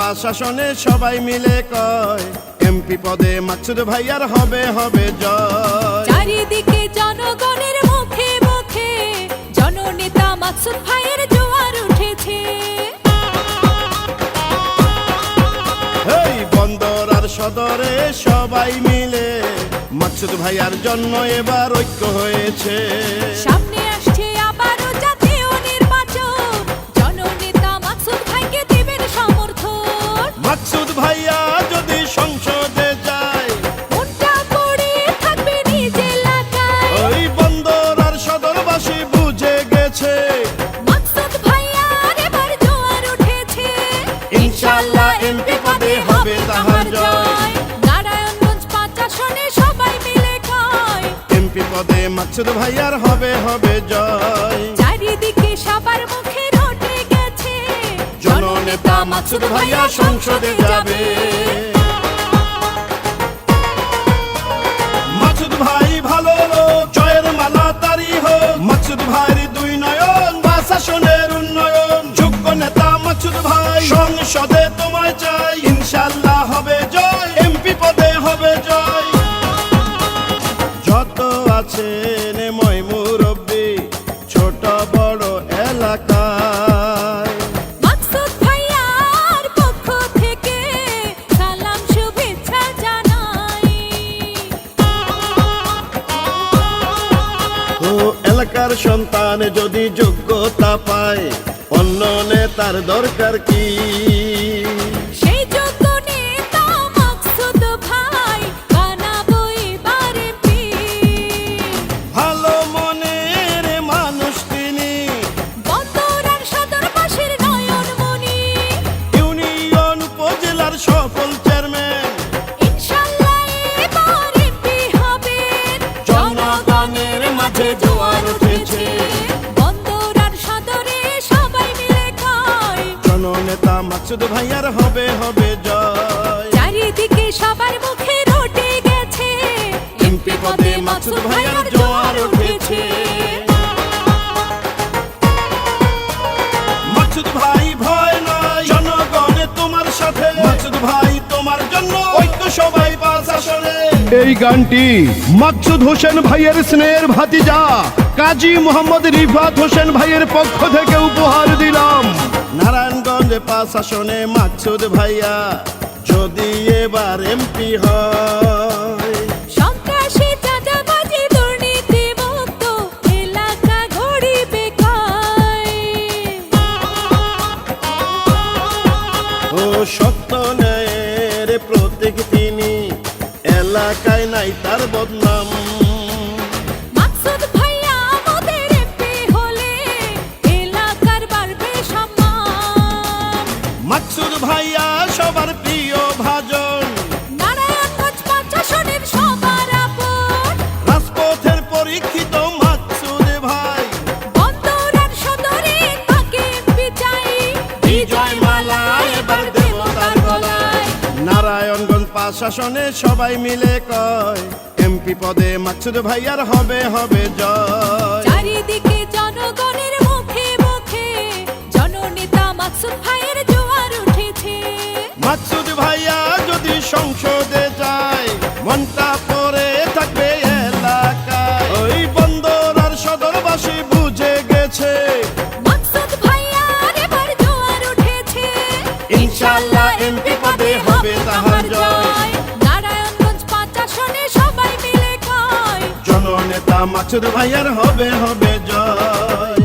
পাঁচ আসনে সবাই মিলে কয় এমপি পদে মাকসুদ ভাইয়ার হবে হবে জয়। চারিদিকে জনগণের মুখে মুখে জননেতা মাকসুদ ভাইয়ের জোয়ার উঠেছে। এই বন্দর আর সদরে সবাই মিলে মাকসুদ ভাইয়ার জন্য এবার ঐক্য হয়েছে। সামনে আসছে আবারও জাতীয় নির্বাচন, জননেতা মাকসুদ ভাইকে দিবেন সমর্থন। মাকসুদ ভাইয়া যদি সংসদে যায় মনটা পড়ে থাকবে নিজ এলাকায়। ওই বন্দর আর সদরবাসী বুঝে গেছে মাকসুদ ভাইয়ার এবার জোয়ার উঠেছে। ইনশাআল্লাহ এমপি পদে হবে তাহার জয়। নারায়ণগঞ্জ ৫ আসনে সবাই মিলে কয় এমপি পদে মাকসুদ ভাইয়ার হবে হবে জয়। চারিদিকে সবার মুখে রটে গেছে জননেতা মাকসুদ ভাইয়া সংসদে যাবে। মাকসুদ ভাই ভালো লোক, জয়ের মালা তারি হোক। মাকসুদ ভাইয়ের দুই নয়ন, ৫ আসনের উন্নয়ন। যোগ্য নেতা মাকসুদ ভাই, সংসদে তোমায় চাই। ইনশাআল্লাহ হবে জয়, এমপি পদে হবে জয়। যত আছেন ময় মুরব্বি ছোট বড় এলাকায়, মাকসুদ ভাইয়ার পক্ষ থেকে সালাম শুভেচ্ছা জানাই। ও এলাকার সন্তান যদি যোগ্যতা পায় অন্য নেতার দরকার কি? সেই যোগ্য নেতা মাকসুদ ভাই বানাবো এবার এমপি। ভালো মনের মানুষ তিনি, বন্দর আর সদরবাসীর নয়নমণি। ইউনিয়ন উপজেলার সফল চেয়ারম্যান। ইনশাআল্লাহ এবার এমপি হবেন। জনগণের মাঝে জোয়ার উঠেছে। বন্দর আর সদরে সবাই মিলে কয় জননেতা মাকসুদ ভাইয়ার হবে হবে জয়। চারিদিকে সবার মুখে রটে গেছে এমপি পদে মাকসুদ ভাইয়ার জোয়ার উঠেছে। মাকসুদ ভাই ভয় নয়, জনগণে তোমার সাথে। মাকসুদ ভাই তোমার জন্য ঐক্য সবাই ৫ আসনে। এই গানটি মাকসুদ হোসেন ভাইয়ের স্নেহের ভাতিজা কাজী মোহাম্মদ রিফাত হোসেন ভাইয়ের পক্ষ থেকে উপহার দিলাম। নারায়ণগঞ্জ ৫ আসনে মাকসুদ ভাইয়া যদি এবার এমপি হয়, সন্ত্রাসী চাঁদাবাজি দুর্নীতি মুক্ত এলাকা গড়িবে কয়। ও সত্য ন্যায়ের প্রতীক তিনি, এলাকায় নাই তার বদনাম। মাকসুদ ভাইয়া আমাদের এমপি হলে এলাকার বাড়বে সম্মান। মাকসুদ ভাইয়া সবার প্রিয় ভাজন, নারায়ণগঞ্জ ৫ আসনের সবার আপন। রাজপথের পরীক্ষিত মাকসুদ ভাই। বন্দর আর সদরে তাকে এমপি চাই। বিজয় মালা এবার দেব তার গলায়। নারায়ণগঞ্জ ৫ আসনে সবাই মিলে কয় এমপি পদে মাকসুদ ভাইয়ার হবে হবে জয়। চারিদিকে জনগণের মুখে মুখে জননেতা মাকসুদ ভাইয়ের জোয়ার উঠেছে। মাকসুদ ভাইয়া যদি সংসদে যায় মনটা পড়ে থাকবে এলাকায়। ওই বন্দর আর সদরবাসী বুঝে গেছে মাকসুদ ভাইয়ার এবার জোয়ার উঠেছে। ইনশাআল্লাহ এমপি পদে হবে তাহার জয়। নারায়ণগঞ্জ ৫ আসনে সবাই মিলে কয় জননেতা মাকসুদ ভাইয়ার হবে হবে জয়।